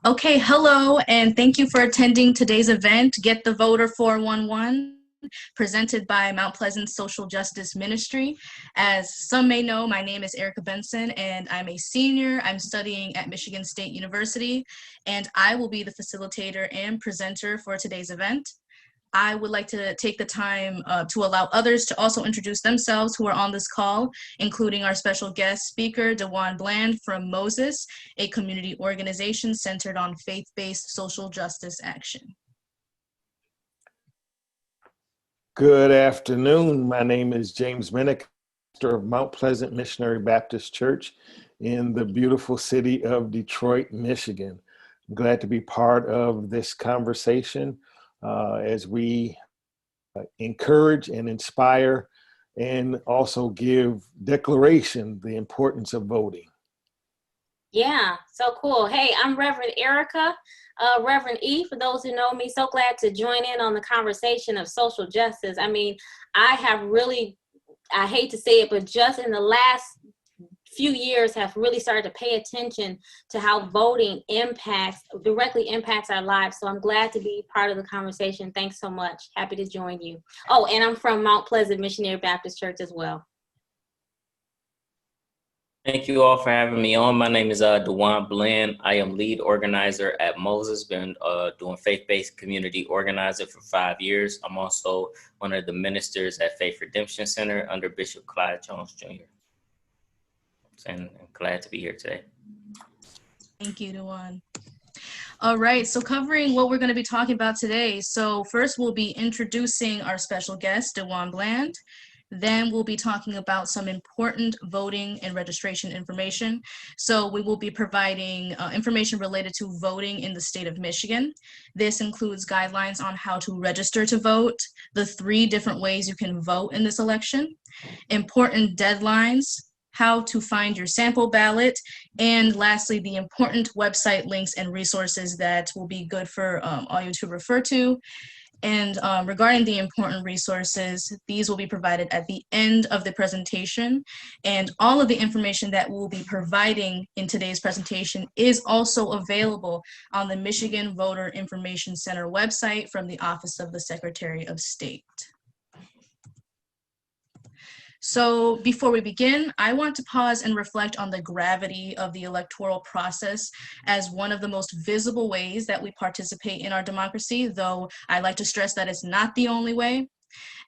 Okay, hello, and thank you for attending today's event, Get the Voter 411, presented by Mount Pleasant Social Justice Ministry. As some may know, my name is Erica Benson, and I'm a senior. I'm studying at Michigan State University, and I will be the facilitator and presenter for today's event. I would like to take the time to allow others to also introduce themselves who are on this call, including our special guest speaker, DeJuan Bland from Moses, a community organization centered on faith-based social justice action. Good afternoon. My name is James Minnick, pastor of Mount Pleasant Missionary Baptist Church in the beautiful city of Detroit, Michigan. I'm glad to be part of this conversation as we encourage and inspire and also give declaration the importance of voting. Yeah, so cool. Hey, I'm Reverend Erica, Reverend E, for those who know me. So glad to join in on the conversation of social justice. I mean, I hate to say it, but just in the last few years have really started to pay attention to how voting directly impacts our lives. So I'm glad to be part of the conversation. Thanks so much. Happy to join you. Oh, and I'm from Mount Pleasant Missionary Baptist Church as well. Thank you all for having me on. My name is DeJuan Bland. I am lead organizer at Moses, been doing faith-based community organizer for 5 years. I'm also one of the ministers at Faith Redemption Center under Bishop Clyde Jones Jr. And I'm glad to be here today. Thank you, DeJuan. All right, so covering what we're going to be talking about today. So first we'll be introducing our special guest, DeJuan Bland. Then we'll be talking about some important voting and registration information. So we will be providing information related to voting in the state of Michigan. This includes guidelines on how to register to vote, the 3 different ways you can vote in this election, important deadlines, how to find your sample ballot, and lastly, the important website links and resources that will be good for all you to refer to. And regarding the important resources, these will be provided at the end of the presentation. And all of the information that we'll be providing in today's presentation is also available on the Michigan Voter Information Center website from the Office of the Secretary of State. So before we begin, I want to pause and reflect on the gravity of the electoral process as one of the most visible ways that we participate in our democracy, though I like to stress that it's not the only way.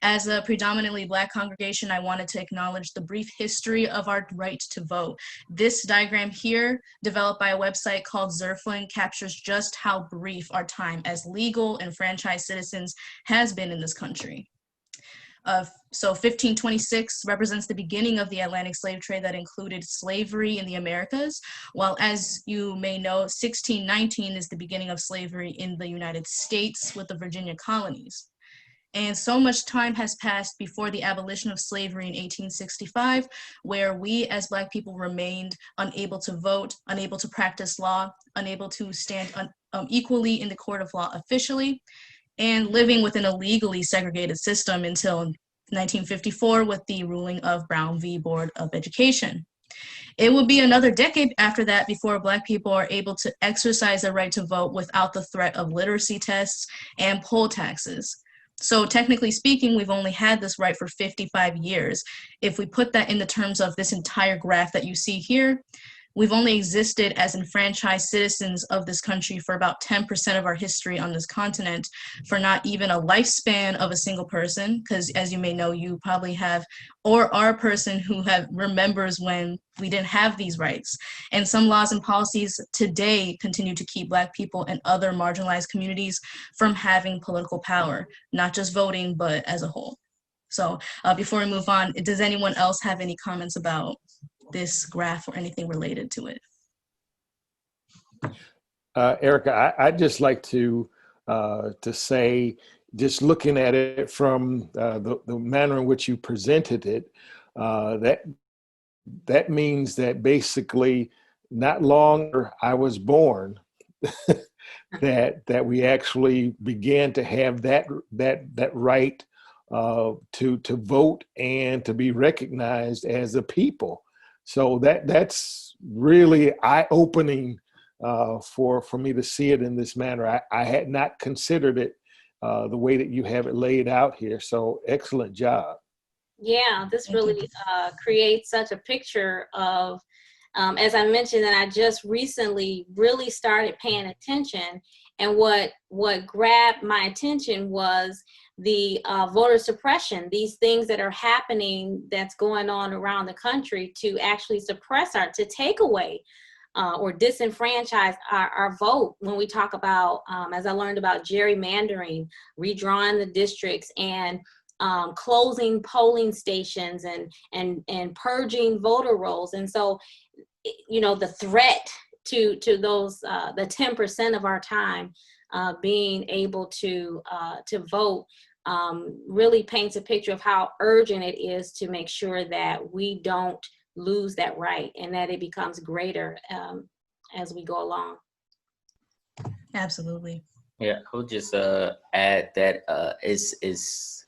As a predominantly Black congregation, I wanted to acknowledge the brief history of our right to vote. This diagram here, developed by a website called Zerflin, captures just how brief our time as legal and franchise citizens has been in this country. So 1526 represents the beginning of the Atlantic slave trade that included slavery in the Americas, while as you may know, 1619 is the beginning of slavery in the United States with the Virginia colonies. And so much time has passed before the abolition of slavery in 1865, where we as Black people remained unable to vote, unable to practice law, unable to stand equally in the court of law officially, and living within a legally segregated system until 1954 with the ruling of Brown v. Board of Education. It will be another decade after that before Black people are able to exercise their right to vote without the threat of literacy tests and poll taxes. So technically speaking, we've only had this right for 55 years. If we put that in the terms of this entire graph that you see here, we've only existed as enfranchised citizens of this country for about 10% of our history on this continent, for not even a lifespan of a single person, because as you may know, you probably have or are a person who remembers when we didn't have these rights. And some laws and policies today continue to keep Black people and other marginalized communities from having political power, not just voting, but as a whole. So before we move on, does anyone else have any comments about this graph or anything related to it? Erica, I'd just like to say, just looking at it from the manner in which you presented it, that means that basically not long after I was born, that we actually began to have that right to vote and to be recognized as a people. So that's really eye-opening for me to see it in this manner. I had not considered it the way that you have it laid out here. So excellent job. Yeah, this really creates such a picture of, as I mentioned, that I just recently really started paying attention. And what grabbed my attention was the voter suppression, these things that are happening that's going on around the country to actually suppress to take away or disenfranchise our vote. When we talk about, as I learned about gerrymandering, redrawing the districts, and closing polling stations, and purging voter rolls. And so, you know, the threat to those, the 10% of our time being able to vote really paints a picture of how urgent it is to make sure that we don't lose that right, and that it becomes greater as we go along. Absolutely. Yeah, I would just add that is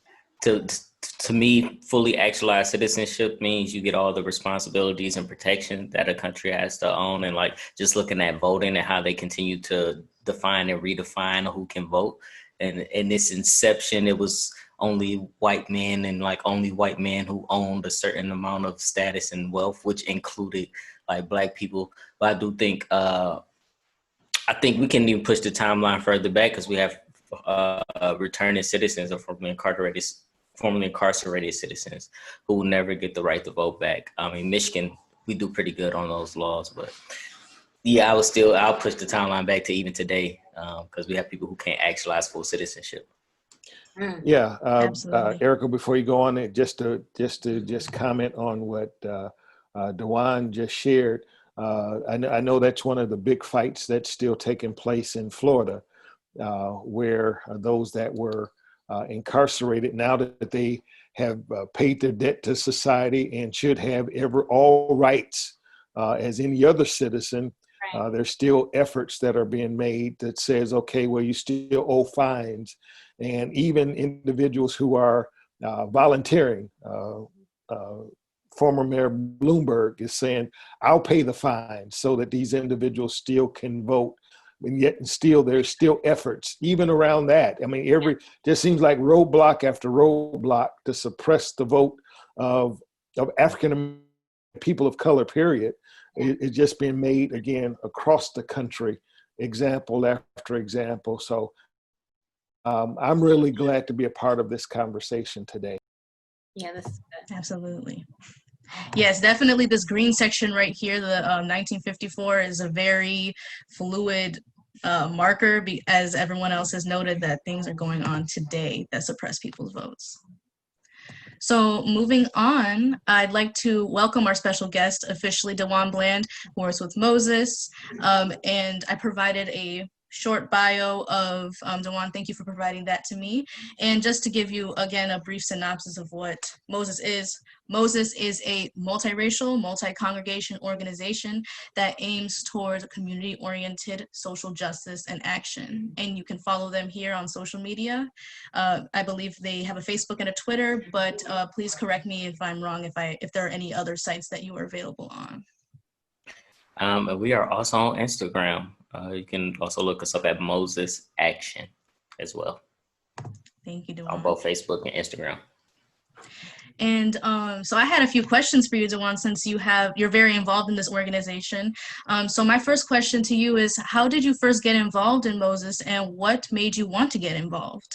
to me, fully actualized citizenship means you get all the responsibilities and protection that a country has to own. And like just looking at voting and how they continue to define and redefine who can vote. And in this inception, it was only white men, and like only white men who owned a certain amount of status and wealth, which included like Black people. But I do think, I think we can even push the timeline further back, because we have returning citizens or formerly incarcerated citizens who will never get the right to vote back. I mean, Michigan, we do pretty good on those laws, but yeah, I'll push the timeline back to even today, because we have people who can't actualize full citizenship. Yeah, Absolutely. Erica, before you go on, just to comment on what DeJuan just shared. I know that's one of the big fights that's still taking place in Florida, where those that were incarcerated, now that they have paid their debt to society and should have all rights as any other citizen, there's still efforts that are being made that says, okay, well, you still owe fines. And even individuals who are volunteering, former Mayor Bloomberg is saying, I'll pay the fine so that these individuals still can vote. And yet there's still efforts even around that. I mean, just seems like roadblock after roadblock to suppress the vote of African American people of color, period. It's just being made again across the country, example after example. So I'm really glad to be a part of this conversation today. Yeah, this is good. Absolutely. Yes, definitely. This green section right here, the 1954, is a very fluid marker, as everyone else has noted, that things are going on today that suppress people's votes. So moving on, I'd like to welcome our special guest, officially DeJuan Bland, who works with Moses. And I provided a short bio of DeJuan. Thank you for providing that to me. And just to give you, again, a brief synopsis of what Moses is. Moses is a multiracial, multi-congregation organization that aims towards community-oriented social justice and action. And you can follow them here on social media. I believe they have a Facebook and a Twitter, but please correct me if I'm wrong, if there are any other sites that you are available on. And we are also on Instagram. You can also look us up at Moses Action as well. Thank you, DeJuan. On both Facebook and Instagram. And so I had a few questions for you, DeJuan, since you're very involved in this organization. So my first question to you is, how did you first get involved in Moses, and what made you want to get involved?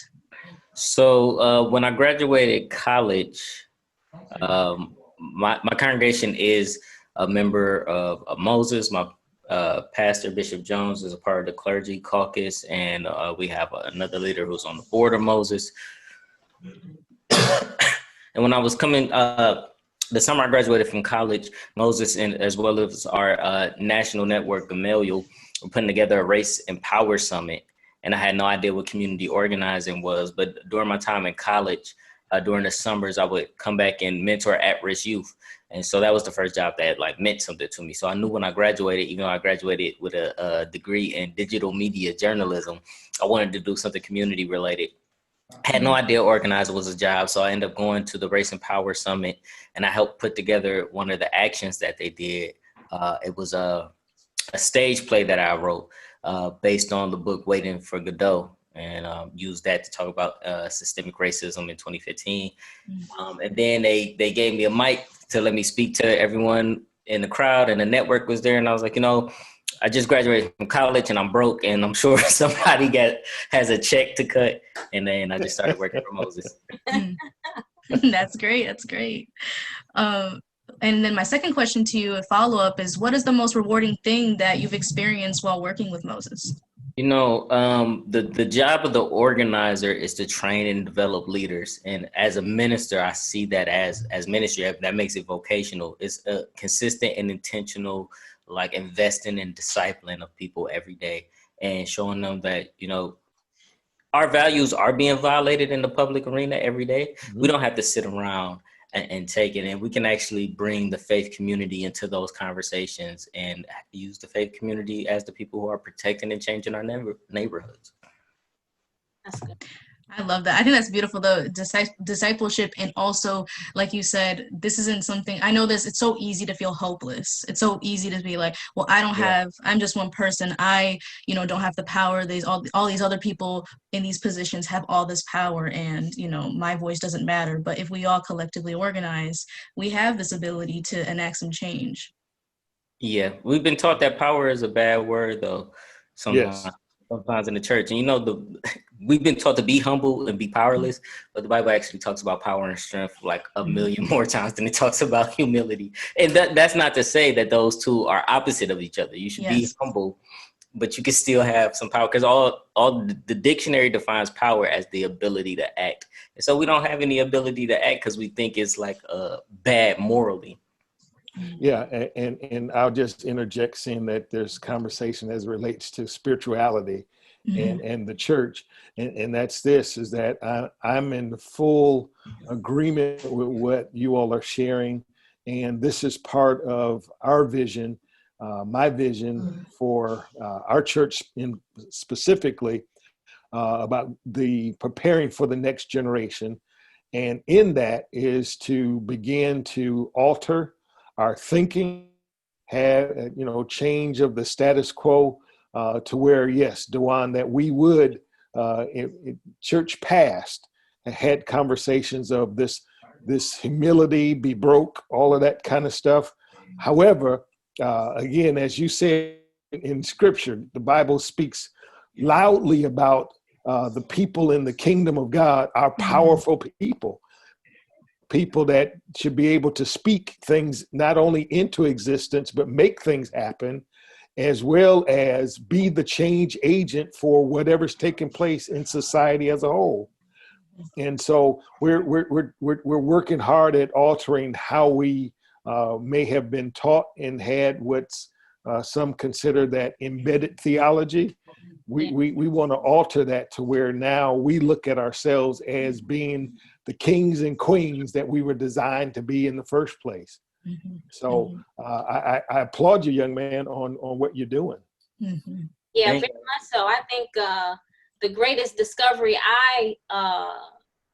So when I graduated college, my congregation is a member of Moses. My pastor, Bishop Jones, is a part of the clergy caucus, and we have another leader who's on the board of Moses. And when I was coming, the summer I graduated from college, Moses, and as well as our national network, Gamaliel, were putting together a Race and Power Summit. And I had no idea what community organizing was. But during my time in college, during the summers, I would come back and mentor at-risk youth. And so that was the first job that meant something to me. So I knew when I graduated, even though I graduated with a degree in digital media journalism, I wanted to do something community related. I had no idea organizer was a job, so I ended up going to the Race and Power Summit, and I helped put together one of the actions that they did. It was a stage play that I wrote based on the book Waiting for Godot, and used that to talk about systemic racism in 2015. And then they gave me a mic to let me speak to everyone in the crowd, and the network was there. And I was like, I just graduated from college and I'm broke, and I'm sure somebody has a check to cut. And then I just started working for Moses. That's great. That's great. And then my second question to you, a follow-up, is what is the most rewarding thing that you've experienced while working with Moses? The job of the organizer is to train and develop leaders. And as a minister, I see that as ministry. That makes it vocational. It's a consistent and intentional, like investing and discipling of people every day and showing them that, our values are being violated in the public arena every day. Mm-hmm. We don't have to sit around and take it, and we can actually bring the faith community into those conversations and use the faith community as the people who are protecting and changing our neighborhoods. That's good. I love that. I think that's beautiful, though, discipleship. And also, like you said, this isn't something, I know this, it's so easy to feel hopeless. It's so easy to be like, well, I'm just one person. I, don't have the power. All these other people in these positions have all this power, and, my voice doesn't matter. But if we all collectively organize, we have this ability to enact some change. Yeah, we've been taught that power is a bad word, though, sometimes. Yes. Sometimes in the church. And we've been taught to be humble and be powerless, but the Bible actually talks about power and strength like a million more times than it talks about humility. And that's not to say that those two are opposite of each other. You should be humble, but you can still have some power, because all the dictionary defines power as the ability to act. And so we don't have any ability to act because we think it's like bad morally. Yeah, and I'll just interject, saying that there's conversation as it relates to spirituality and the church, and that's is that I'm in full agreement with what you all are sharing, and this is part of our vision, my vision for our church specifically, about the preparing for the next generation, and in that is to begin to alter our thinking, have, change of the status quo to where, yes, DeJuan, that we would, church past had conversations of this humility, be broke, all of that kind of stuff. However, again, as you said in scripture, the Bible speaks loudly about the people in the kingdom of God are powerful people that should be able to speak things not only into existence, but make things happen, as well as be the change agent for whatever's taking place in society as a whole. And so we're working hard at altering how we may have been taught and had what's some consider that embedded theology. We want to alter that to where now we look at ourselves as being the kings and queens that we were designed to be in the first place. So I applaud you, young man, on what you're doing. Yeah, very much so. I think the greatest discovery I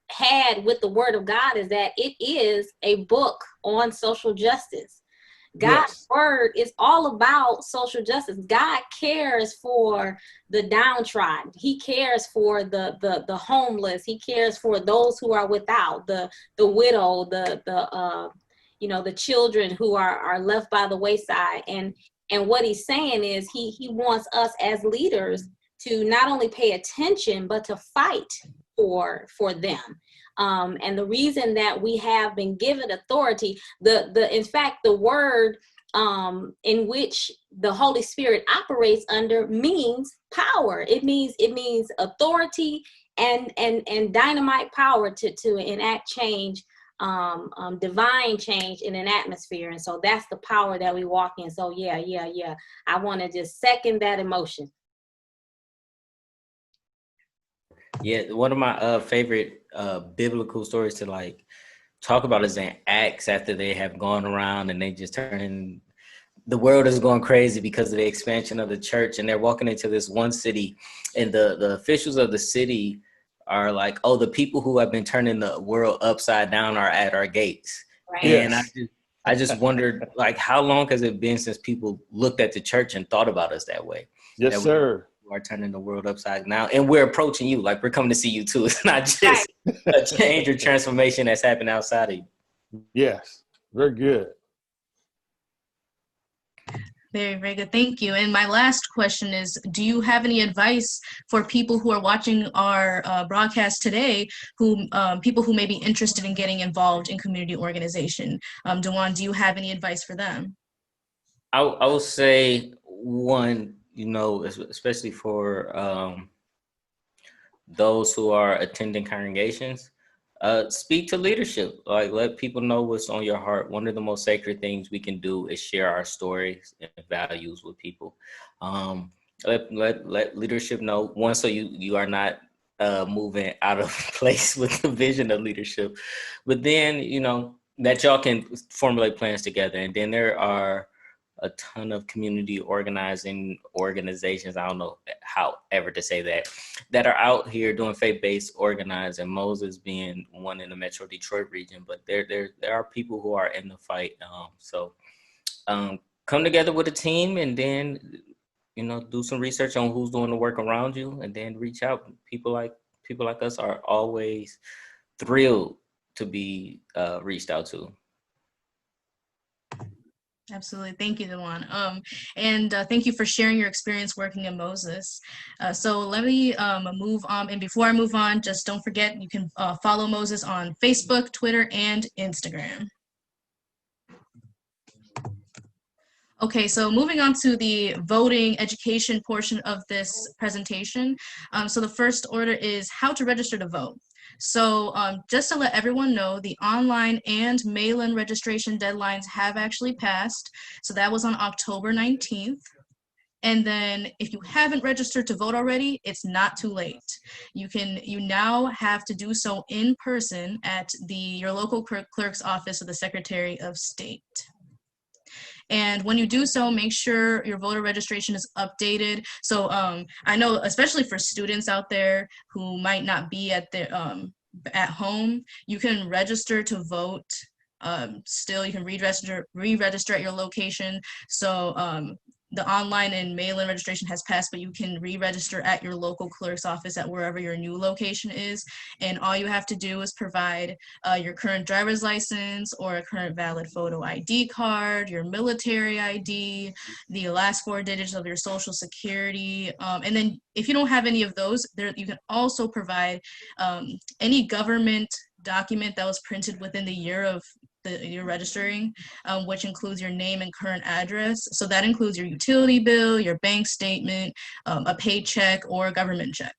had with the Word of God is that it is a book on social justice. God's word is all about social justice. God cares for the downtrodden. He cares for the homeless. He cares for those who are without, the widow, the children who are left by the wayside. And what he's saying is he wants us as leaders to not only pay attention, but to fight for them. And the reason that we have been given authority, in fact, the word in which the Holy Spirit operates under means power. It means authority and dynamite power to enact change, divine change in an atmosphere. And so that's the power that we walk in. So yeah. I want to just second that emotion. Yeah, one of my favorite biblical stories to talk about is in Acts, after they have gone around and they just turn, the world is going crazy because of the expansion of the church, and they're walking into this one city, and the officials of the city are like, oh, the people who have been turning the world upside down are at our gates. Right. And I just wondered, like, how long has it been since people looked at the church and thought about us that way? Yes, that sir. We are turning the world upside down, and we're approaching you. Like, we're coming to see you too. It's not just a change or transformation that's happened outside of you. Yes, very good. Very, very good. Thank you. And my last question is, do you have any advice for people who are watching our broadcast today, people who may be interested in getting involved in community organization? DeJuan, do you have any advice for them? I will say one, especially for those who are attending congregations, speak to leadership. Like, let people know what's on your heart. One of the most sacred things we can do is share our stories and values with people. Let leadership know, one, so you are not moving out of place with the vision of leadership, but then that y'all can formulate plans together. And then there are a ton of community organizing organizations, I don't know how ever to say that are out here doing faith-based organizing, Moses being one in the Metro Detroit region, but there are people who are in the fight. So come together with a team, and then, do some research on who's doing the work around you, and then reach out. People like us are always thrilled to be reached out to. Absolutely. Thank you, DeJuan. And thank you for sharing your experience working in Moses. So let me move on. And before I move on, just don't forget, you can follow Moses on Facebook, Twitter, and Instagram. Okay, so moving on to the voting education portion of this presentation. So the first order is how to register to vote. So just to let everyone know, the online and mail-in registration deadlines have actually passed. So that was on October 19th. And then if you haven't registered to vote already, it's not too late. You now have to do so in person at your local clerk's office of the Secretary of State. And when you do so, make sure your voter registration is updated. So I know, especially for students out there who might not be at at home, you can register to vote. Still, you can re-register at your location. So the online and mail-in registration has passed, but you can re-register at your local clerk's office at wherever your new location is. And all you have to do is provide your current driver's license or a current valid photo ID card, your military ID, the last 4 digits of your social security. And then if you don't have any of those, you can also provide any government document that was printed within the year of you're registering, which includes your name and current address. So that includes your utility bill, your bank statement, a paycheck, or a government check.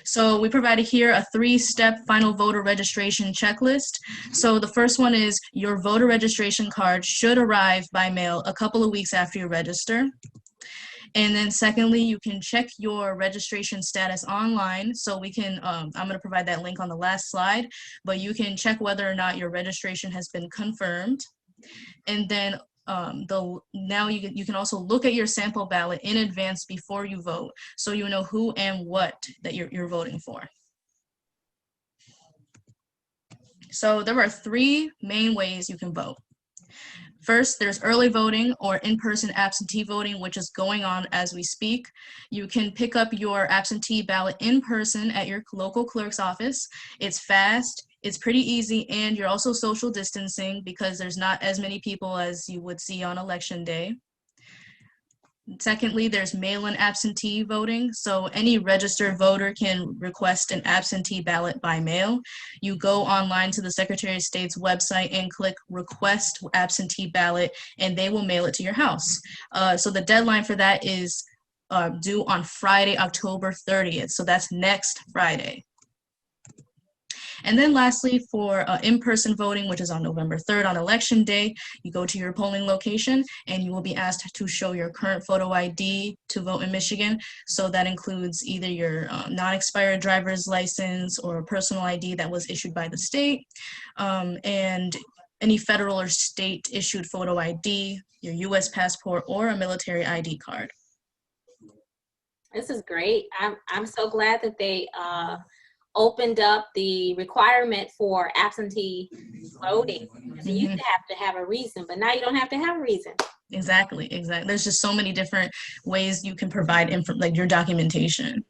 So we provided here a 3-step final voter registration checklist. So the first one is your voter registration card should arrive by mail a couple of weeks after you register. And then secondly, you can check your registration status online. So we can, I'm gonna provide that link on the last slide, but you can check whether or not your registration has been confirmed. And then now you can also look at your sample ballot in advance before you vote, so you know who and what that you're voting for. So there are 3 main ways you can vote. First, there's early voting or in-person absentee voting, which is going on as we speak. You can pick up your absentee ballot in person at your local clerk's office. It's fast, it's pretty easy, and you're also social distancing because there's not as many people as you would see on election day. Secondly, there's mail-in absentee voting. So any registered voter can request an absentee ballot by mail. You go online to the Secretary of State's website and click Request Absentee Ballot, and they will mail it to your house. So the deadline for that is due on Friday, October 30th. So that's next Friday. And then lastly, for in-person voting, which is on November 3rd on election day, you go to your polling location and you will be asked to show your current photo ID to vote in Michigan. So that includes either your non-expired driver's license or a personal ID that was issued by the state, and any federal or state issued photo ID, your US passport, or a military ID card. This is great. I'm so glad that they opened up the requirement for absentee voting. So you used to have a reason, but now you don't have to have a reason. Exactly. There's just so many different ways you can provide like your documentation.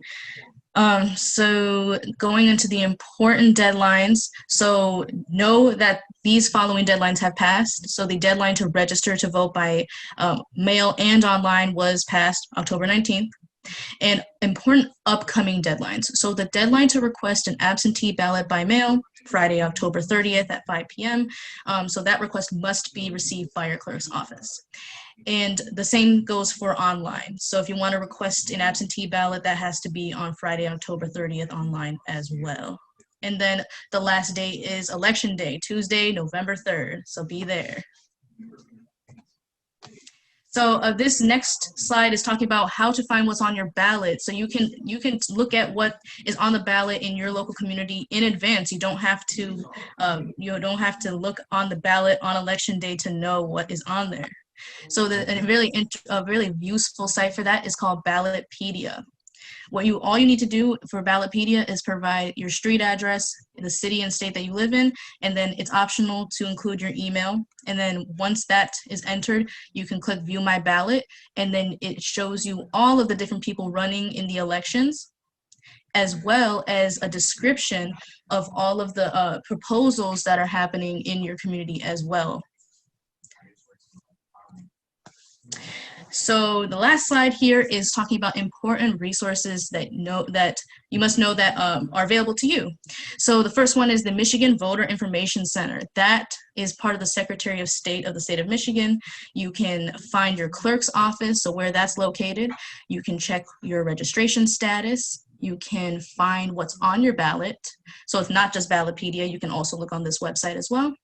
So going into the important deadlines, so know that these following deadlines have passed. So the deadline to register to vote by mail and online was passed October 19th. And important upcoming deadlines. So the deadline to request an absentee ballot by mail, Friday, October 30th at 5 p.m. So that request must be received by your clerk's office. And the same goes for online. So if you want to request an absentee ballot, that has to be on Friday, October 30th online as well. And then the last day is Election Day, Tuesday, November 3rd. So be there. So this next slide is talking about how to find what's on your ballot. So you can look at what is on the ballot in your local community in advance. You don't have to look on the ballot on Election Day to know what is on there. So a really useful site for that is called Ballotpedia. All you need to do for Ballotpedia is provide your street address, the city and state that you live in, and then it's optional to include your email. And then once that is entered, you can click View My Ballot, and then it shows you all of the different people running in the elections, as well as a description of all of the proposals that are happening in your community as well. So the last slide here is talking about important resources that you must know that are available to you. So the first one is the Michigan Voter Information Center. That is part of the Secretary of State of the state of Michigan. You can find your clerk's office, so where that's located. You can check your registration status. You can find what's on your ballot. So it's not just Ballotpedia, you can also look on this website as well.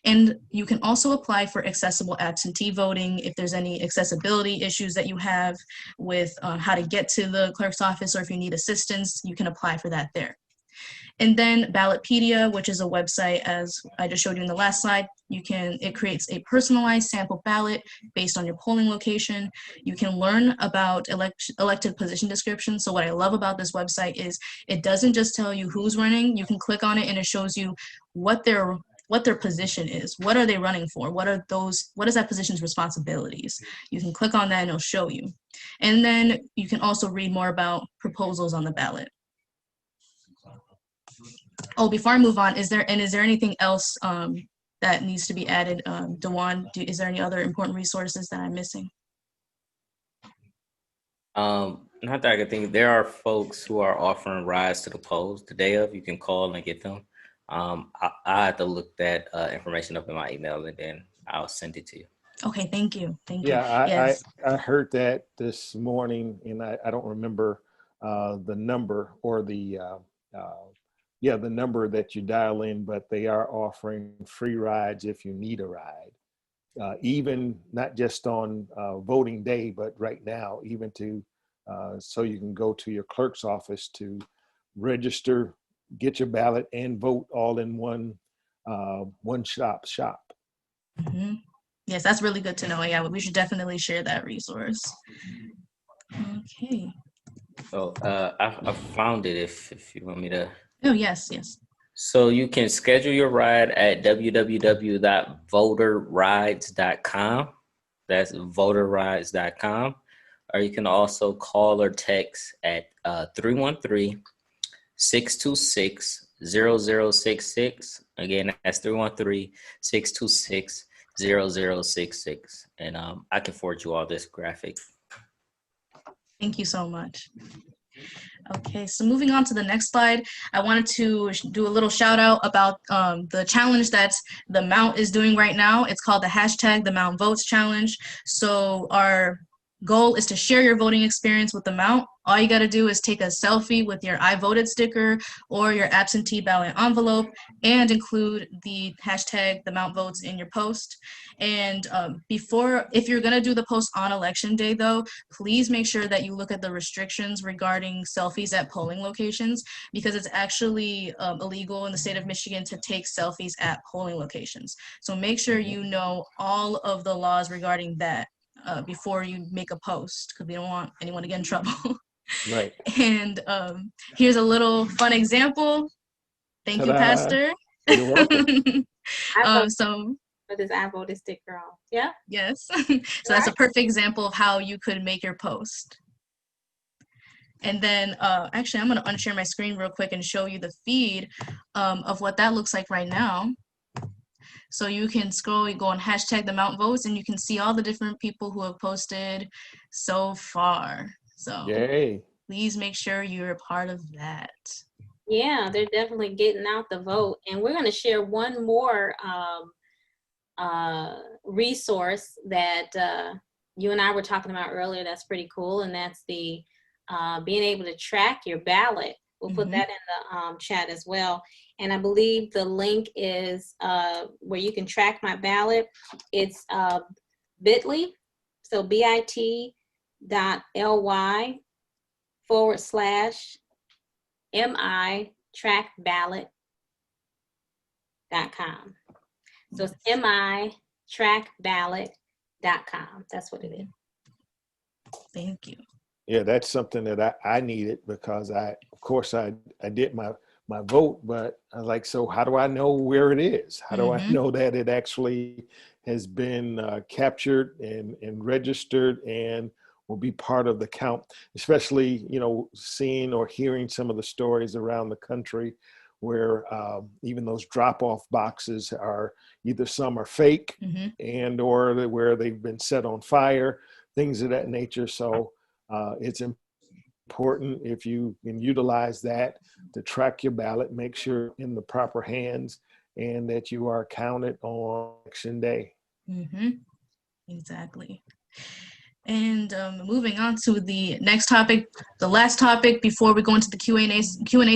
And you can also apply for accessible absentee voting if there's any accessibility issues that you have with how to get to the clerk's office, or if you need assistance, you can apply for that there. And then Ballotpedia, which is a website, as I just showed you in the last slide, it creates a personalized sample ballot based on your polling location. You can learn about elected position descriptions. So what I love about this website is it doesn't just tell you who's running. You can click on it and it shows you what their position is. What are they running for? What is that position's responsibilities? You can click on that and it'll show you. And then you can also read more about proposals on the ballot. Oh, before I move on, is there anything else that needs to be added? DeJuan, is there any other important resources that I'm missing? Not that I can think. There are folks who are offering rides to the polls the day of. You can call and get them. I have to look that information up in my email and then I'll send it to you. Okay, thank you. Yes. I heard that this morning, and I don't remember the number or the number that you dial in, but they are offering free rides if you need a ride. Even not just on voting day, but right now, even so you can go to your clerk's office to register, get your ballot, and vote all in one shop. Mm-hmm. Yes, that's really good to know. Yeah, we should definitely share that resource. Okay. So I found it if you want me to. Oh, yes. So you can schedule your ride at www.voterrides.com. That's voterrides.com. Or you can also call or text at 313-626-0066. Again, that's 313-626-0066. And I can forward you all this graphic. Thank you so much. Okay, so moving on to the next slide, I wanted to do a little shout out about the challenge that the Mount is doing right now. It's called the hashtag the Mount Votes Challenge. So our goal is to share your voting experience with the Mount. All you got to do is take a selfie with your I voted sticker or your absentee ballot envelope and include the hashtag the Mount Votes in your post. And if you're going to do the post on election day, though, please make sure that you look at the restrictions regarding selfies at polling locations, because it's actually illegal in the state of Michigan to take selfies at polling locations. So make sure you know all of the laws regarding that before you make a post, because we don't want anyone to get in trouble. Right. And here's a little fun example. Thank you, Ta-da. Pastor. You're welcome. I vote So for this. I voted sticker on. Yeah. yes, so that's a perfect example of how you could make your post. And then actually, I'm going to unshare my screen real quick and show you the feed of what that looks like right now. So you can scroll, you go on hashtag the Mount Votes, and you can see all the different people who have posted so far. So Yay. please make sure you're a part of that. Yeah, they're definitely getting out the vote. And we're going to share one more resource that you and I were talking about earlier. That's pretty cool. And that's the being able to track your ballot. We'll put that in the chat as well. And I believe the link is where you can track my ballot. It's bit.ly, so bit.ly/MI track ballot.com. So it's mitrackballot.com. That's what it is. Thank you. Yeah, that's something that I needed because of course I did my vote, but I was like, so how do I know where it is? How do I know that it actually has been captured and registered and will be part of the count, especially, seeing or hearing some of the stories around the country where even those drop-off boxes are either some are fake and or where they've been set on fire, things of that nature. So it's important if you can utilize that to track your ballot, make sure in the proper hands and that you are counted on election day. Exactly. And moving on to the next topic, the last topic before we go into the Q&A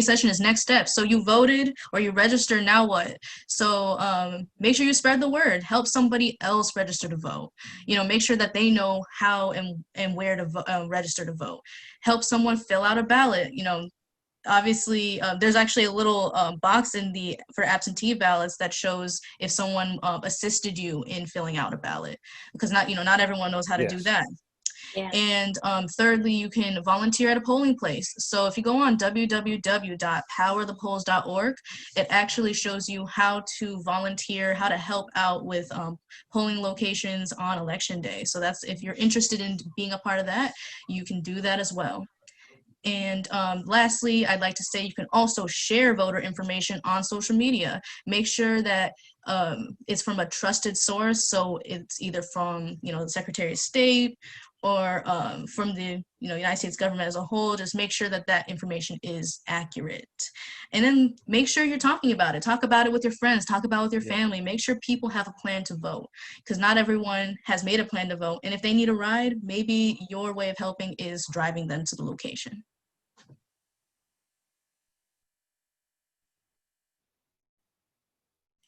session is next steps. So you voted or you registered, now what? So make sure you spread the word, help somebody else register to vote. Make sure that they know how and where to register to vote. Help someone fill out a ballot. Obviously, there's actually a little box for absentee ballots that shows if someone assisted you in filling out a ballot, because not everyone knows how to do that. Yeah. And thirdly, you can volunteer at a polling place. So if you go on www.powerthepolls.org, it actually shows you how to volunteer, how to help out with polling locations on election day. So that's, if you're interested in being a part of that, you can do that as well. And lastly, I'd like to say you can also share voter information on social media. Make sure that it's from a trusted source. So it's either from, the Secretary of State or from the, United States government as a whole. Just make sure that that information is accurate. And then make sure you're talking about it. Talk about it with your friends. Talk about it with your family. Make sure people have a plan to vote, because not everyone has made a plan to vote. And if they need a ride, maybe your way of helping is driving them to the location.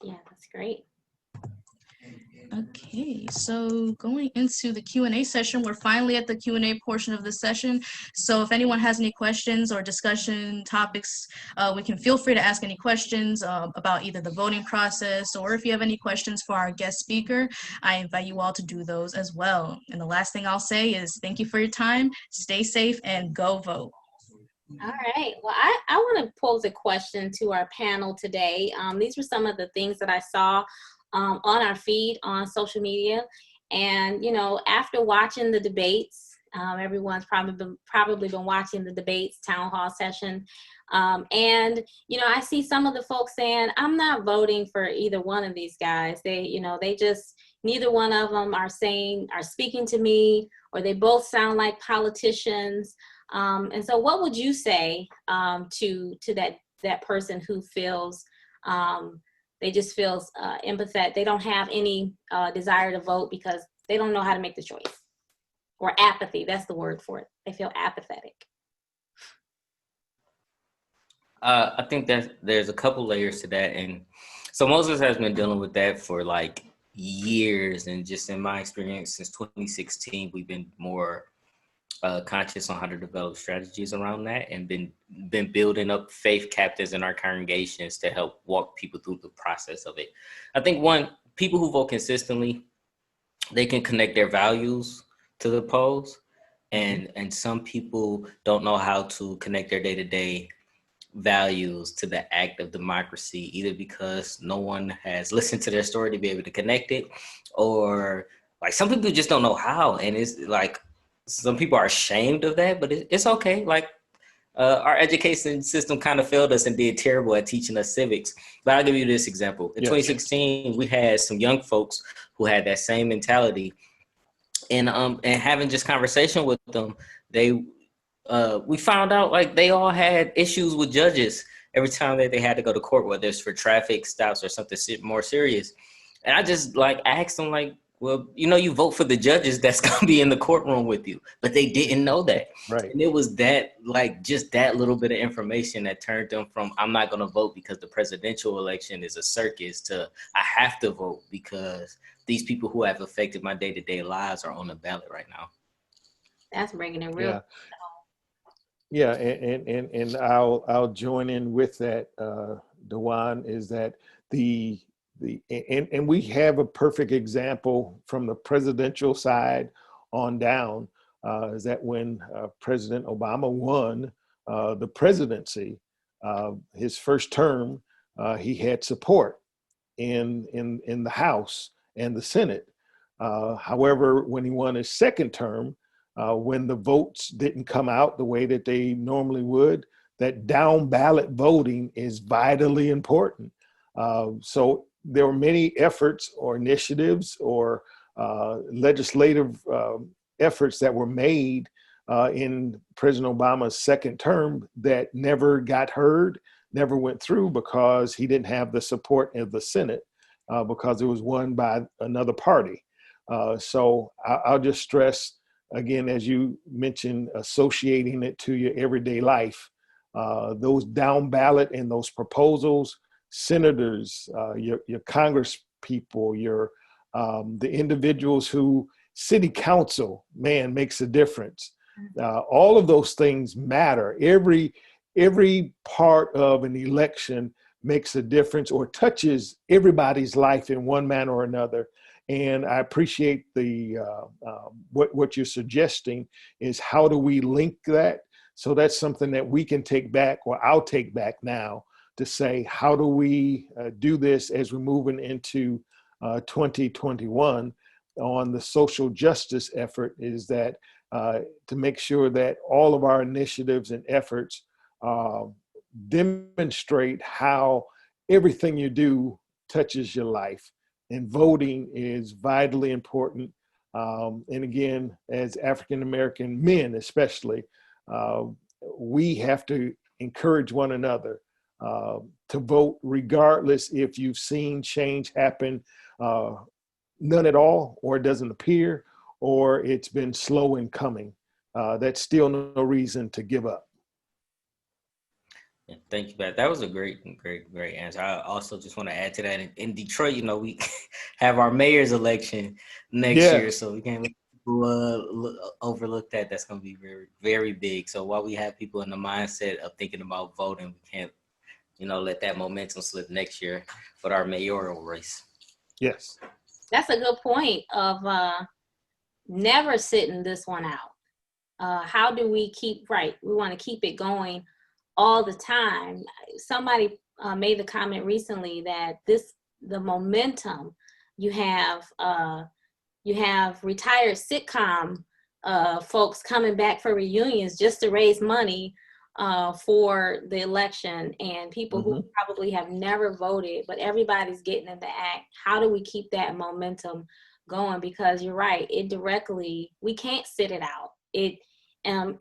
Yeah, that's great. Okay, so going into the Q&A session, we're finally at the Q&A portion of the session. So if anyone has any questions or discussion topics, we can feel free to ask any questions about either the voting process, or if you have any questions for our guest speaker, I invite you all to do those as well. And the last thing I'll say is thank you for your time, stay safe, and go vote. All right. Well, I want to pose a question to our panel today. These were some of the things that I saw on our feed on social media. And, after watching the debates, everyone's probably been watching the debates, town hall session. And, I see some of the folks saying, I'm not voting for either one of these guys. They just, neither one of them are speaking to me, or they both sound like politicians. And so what would you say to that person who feels they just feels empathetic? They don't have any desire to vote because they don't know how to make the choice, or apathy. That's the word for it. They feel apathetic. I think that there's a couple layers to that. And so Moses has been dealing with that for like years. And just in my experience, since 2016, we've been more conscious on how to develop strategies around that, and been building up faith captains in our congregations to help walk people through the process of it. I think people who vote consistently, they can connect their values to the polls. And some people don't know how to connect their day-to-day values to the act of democracy, either because no one has listened to their story to be able to connect it, or like some people just don't know how. And it's like some people are ashamed of that, but it's okay. Like our education system kind of failed us and did terrible at teaching us civics. But I'll give you this example. In 2016, we had some young folks who had that same mentality, and having just conversation with them, we found out like they all had issues with judges every time that they had to go to court, whether it's for traffic stops or something more serious. And I just like asked them like, well, you vote for the judges that's going to be in the courtroom with you, but they didn't know that. Right. And it was that, like, just that little bit of information that turned them from, I'm not going to vote because the presidential election is a circus, to I have to vote because these people who have affected my day-to-day lives are on the ballot right now. That's bringing it real. Yeah, and I'll join in with that, DeJuan, is that and we have a perfect example from the presidential side on down, is that when President Obama won the presidency, his first term, he had support in the House and the Senate. However, when he won his second term, when the votes didn't come out the way that they normally would, that down ballot voting is vitally important. So there were many efforts or initiatives or legislative efforts that were made in President Obama's second term that never got heard, never went through, because he didn't have the support of the Senate, because it was won by another party. So I'll just stress, again, as you mentioned, associating it to your everyday life, those down ballot and those proposals, senators, your Congress people, the individuals who, city council, man, makes a difference. All of those things matter. Every part of an election makes a difference or touches everybody's life in one manner or another. And I appreciate what you're suggesting is, how do we link that? So that's something that we can take back, or I'll take back now, to say, how do we do this as we're moving into 2021 on the social justice effort, is that to make sure that all of our initiatives and efforts demonstrate how everything you do touches your life. And voting is vitally important. And again, as African-American men especially, we have to encourage one another to vote, regardless if you've seen change happen, none at all, or it doesn't appear, or it's been slow in coming. That's still no reason to give up. Yeah, thank you, Pat. That was a great answer. I also just want to add to that, in Detroit, we have our mayor's election next year, so we can't overlook that. That's going to be very, very big. So while we have people in the mindset of thinking about voting, we can't, let that momentum slip next year with our mayoral race. Yes. That's a good point of never sitting this one out. How do we we want to keep it going all the time. Somebody made the comment recently that the momentum you have retired sitcom folks coming back for reunions just to raise money for the election, and people who probably have never voted, but everybody's getting in the act. How do we keep that momentum going? Because you're right, we can't sit it out. And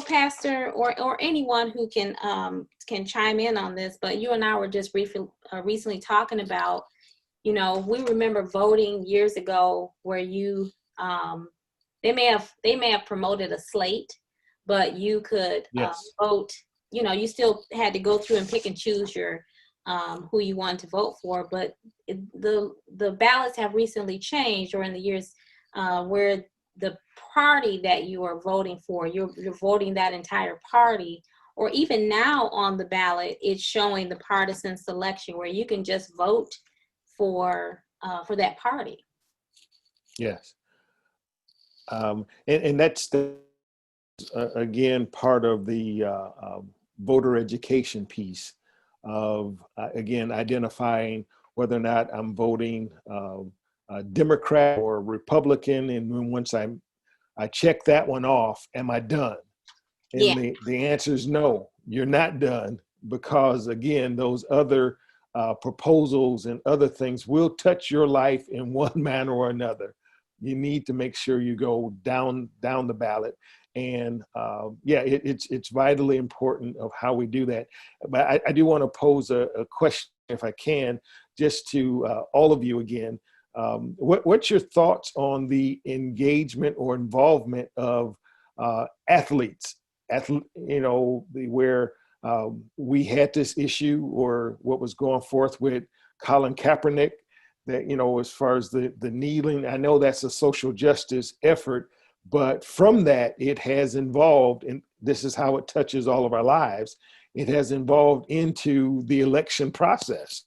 Pastor or anyone who can chime in on this, but you and I were just recently talking about, we remember voting years ago where they may have promoted a slate, but you could vote. You still had to go through and pick and choose your who you wanted to vote for, but the ballots have recently changed, or in the years where the party that you are voting for, you're voting that entire party, or even now on the ballot, it's showing the partisan selection where you can just vote for that party. Yes. And that's again, part of the voter education piece of, again, identifying whether or not I'm voting Democrat or Republican. And then once I check that one off, am I done? And Yeah. the answer is no, you're not done, because again, those other proposals and other things will touch your life in one manner or another. You need to make sure you go down the ballot. And yeah, it's vitally important of how we do that. But I do want to pose a question, if I can, just to all of you again. What's your thoughts on the engagement or involvement of athletes? You know, where we had this issue, or what was going forth with Colin Kaepernick, that, you know, as far as the kneeling, I know that's a social justice effort, but from that, it has involved, and this is how it touches all of our lives, it has involved into the election process.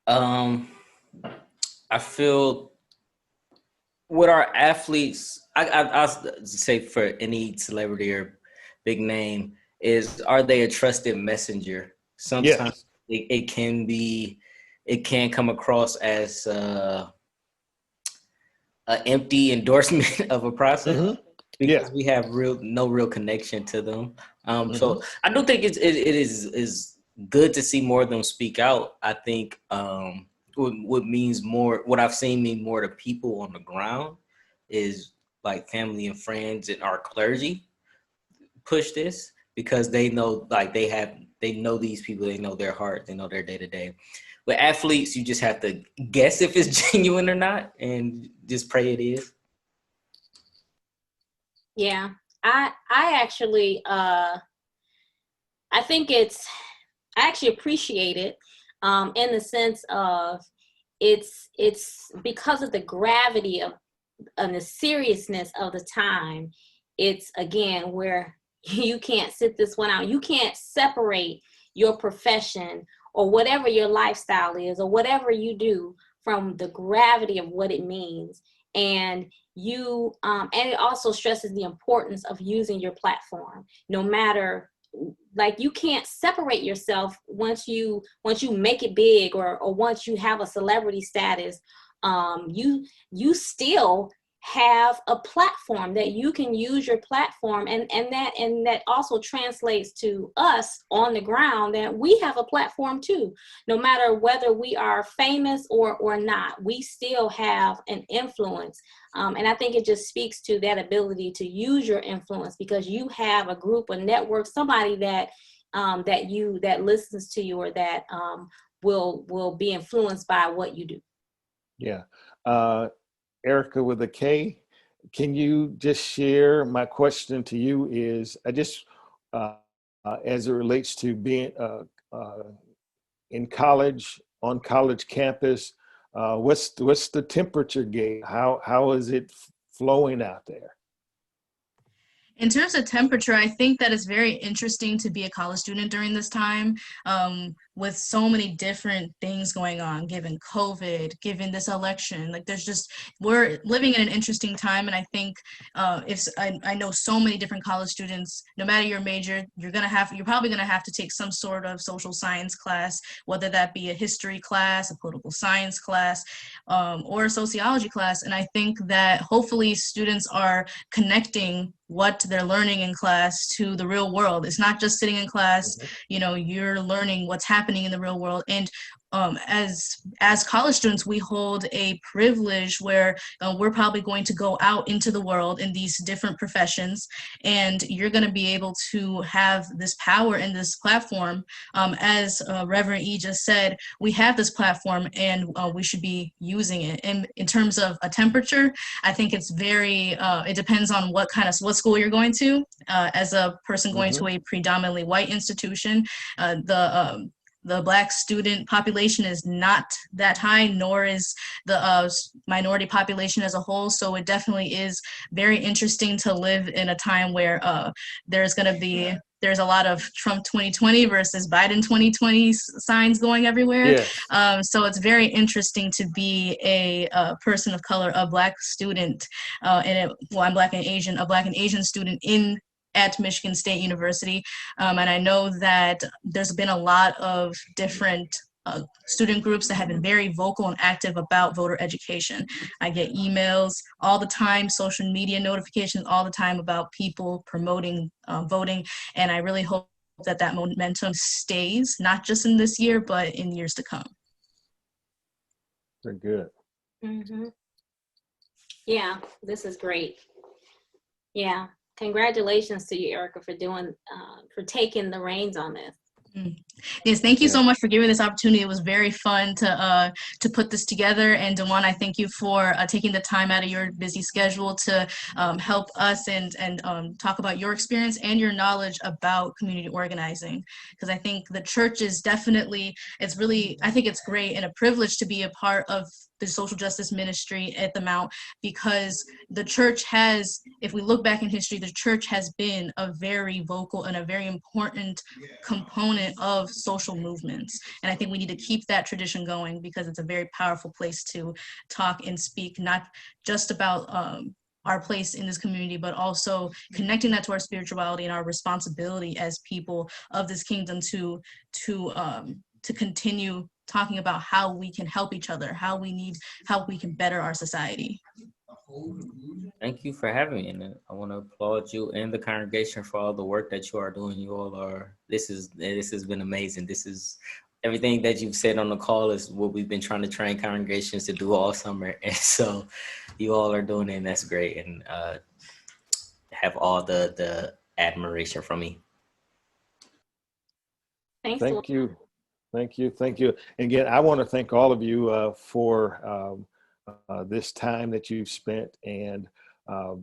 I feel with our athletes, I'll say for any celebrity or big name, is, are they a trusted messenger? Sometimes Yes. it can come across as an empty endorsement of a process. Mm-hmm. Because we have no real connection to them. So I do think it is good to see more of them speak out. I think what I've seen mean more to people on the ground is like family and friends and our clergy push this, because they know, like, they know these people, they know their heart, they know their day to day. With athletes, you just have to guess if it's genuine or not, and just pray it is. Yeah, I actually I think I actually appreciate it in the sense of it's because of the gravity of and the seriousness of the time. It's, again, where you can't sit this one out. You can't separate your profession or whatever your lifestyle is or whatever you do from the gravity of what it means. And and it also stresses the importance of using your platform, no matter, like, you can't separate yourself once you make it big, or once you have a celebrity status. You still have a platform that you can use your platform, and that also translates to us on the ground, that we have a platform too. No matter whether we are famous or not, we still have an influence. And I think it just speaks to that ability to use your influence, because you have a group, a network, somebody that listens to you, or that will be influenced by what you do. Yeah. Erica with a K, can you just share, my question to you is, I just, as it relates to being in college, on college campus, what's the temperature gauge? How is it flowing out there? In terms of temperature, I think that it's very interesting to be a college student during this time, with so many different things going on, given COVID, given this election. Like, we're living in an interesting time. And I think I know so many different college students, no matter your major, you're probably gonna have to take some sort of social science class, whether that be a history class, a political science class, or a sociology class. And I think that hopefully students are connecting what they're learning in class to the real world. It's not just sitting in class, you're learning what's happening in the real world. And as college students, we hold a privilege where we're probably going to go out into the world in these different professions, and you're going to be able to have this power and this platform. As Reverend E just said, we have this platform, and we should be using it. And in terms of a temperature, I think it's it depends on what school you're going to. As a person going to a predominantly white institution, the Black student population is not that high, nor is the minority population as a whole. So it definitely is very interesting to live in a time where there's going to be there's a lot of Trump 2020 versus Biden 2020 signs going everywhere. Yes. So it's very interesting to be a person of color, a Black student, I'm Black and Asian, a Black and Asian student at Michigan State University. And I know that there's been a lot of different student groups that have been very vocal and active about voter education. I get emails all the time, social media notifications all the time about people promoting voting, and I really hope that that momentum stays, not just in this year, but in years to come. Very good. Mm-hmm. Yeah, this is great. Yeah, congratulations to you, Erica, for taking the reins on this. Yes, thank you so much for giving this opportunity. It was very fun to put this together. And DeJuan, I thank you for taking the time out of your busy schedule to help us and talk about your experience and your knowledge about community organizing. Because I think the church is definitely, I think it's great and a privilege to be a part of the social justice ministry at the Mount, because the church has, if we look back in history, the church has been a very vocal and a very important component of social movements. And I think we need to keep that tradition going, because it's a very powerful place to talk and speak, not just about our place in this community, but also connecting that to our spirituality and our responsibility as people of this kingdom to continue talking about how we can help each other, how we can better our society. Thank you for having me, and I want to applaud you and the congregation for all the work that you are doing. You all are, this has been amazing. This is everything that you've said on the call is what we've been trying to train congregations to do all summer. And so you all are doing it, and that's great. And have all the admiration from me. Thanks. Thank you. Thank you. Thank you. Again, I want to thank all of you for this time that you've spent, and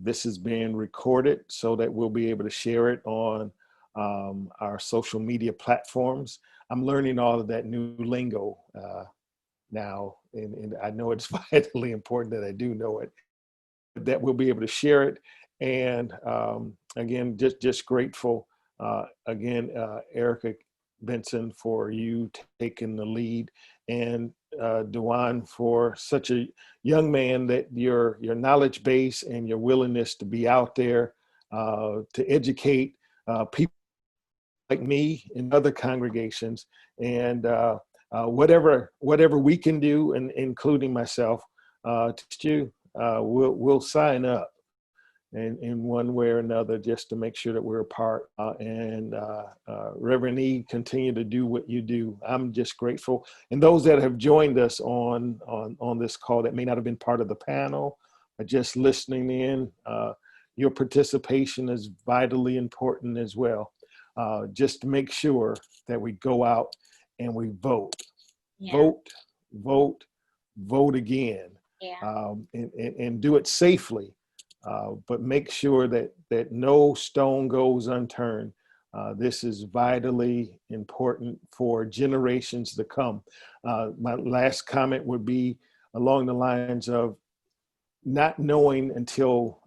this is being recorded so that we'll be able to share it on our social media platforms. I'm learning all of that new lingo now, and I know it's vitally important that I do know it, that we'll be able to share it. And again, just grateful again, Erica Benson, for you taking the lead, and DeJuan, for such a young man, that your knowledge base and your willingness to be out there to educate people like me and other congregations, and whatever we can do, and including myself, we'll sign up in one way or another, just to make sure that we're a part. And Reverend E, continue to do what you do. I'm just grateful. And those that have joined us on this call that may not have been part of the panel, but just listening in, your participation is vitally important as well. Just to make sure that we go out and we vote. Yeah. Vote again. Yeah. And do it safely. But make sure that no stone goes unturned. This is vitally important for generations to come. My last comment would be along the lines of not knowing until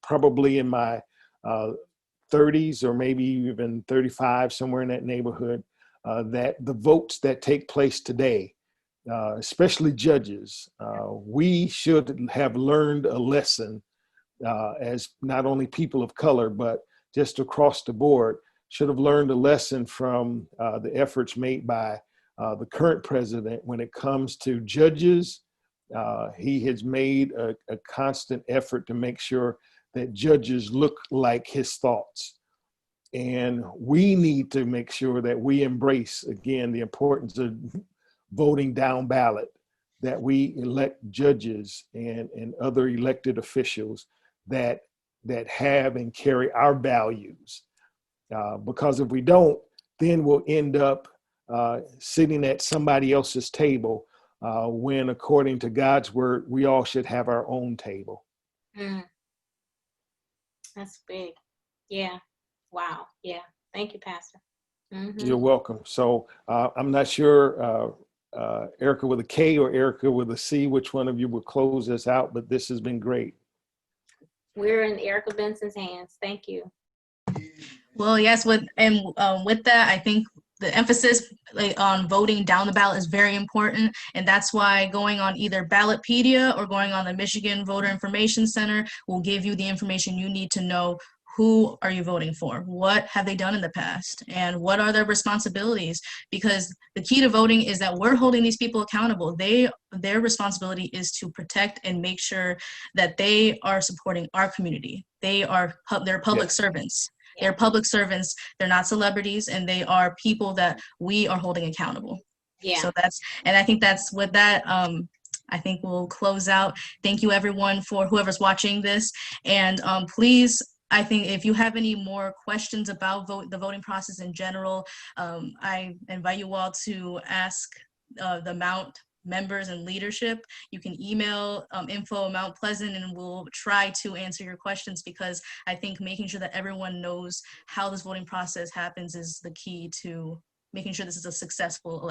probably in my 30s, or maybe even 35, somewhere in that neighborhood, that the votes that take place today, especially judges, we should have learned a lesson as not only people of color, but just across the board, should have learned a lesson from the efforts made by the current president when it comes to judges. He has made a constant effort to make sure that judges look like his thoughts. And we need to make sure that we embrace, again, the importance of voting down ballot, that we elect judges and other elected officials that have and carry our values. Because if we don't, then we'll end up sitting at somebody else's table, when according to God's word, we all should have our own table. Mm. That's big. Yeah. Wow. Yeah. Thank you, Pastor. Mm-hmm. You're welcome. So I'm not sure, Erica with a K or Erica with a C, which one of you will close us out, but this has been great. We're in Erica Benson's hands. Thank you. Well, yes, with that, I think the emphasis on voting down the ballot is very important, and that's why going on either Ballotpedia or going on the Michigan Voter Information Center will give you the information you need to know who are you voting for, what have they done in the past, and what are their responsibilities. Because the key to voting is that we're holding these people accountable. Their responsibility is to protect and make sure that they are supporting our community. They're public servants. They're public servants, they're not celebrities, and they are people that we are holding accountable. Yeah. So I think that's with that, I think we'll close out. Thank you everyone for whoever's watching this. And please, I think if you have any more questions about the voting process in general, I invite you all to ask the Mount members and leadership. You can email info@Mount Pleasant, and we'll try to answer your questions, because I think making sure that everyone knows how this voting process happens is the key to making sure this is a successful election.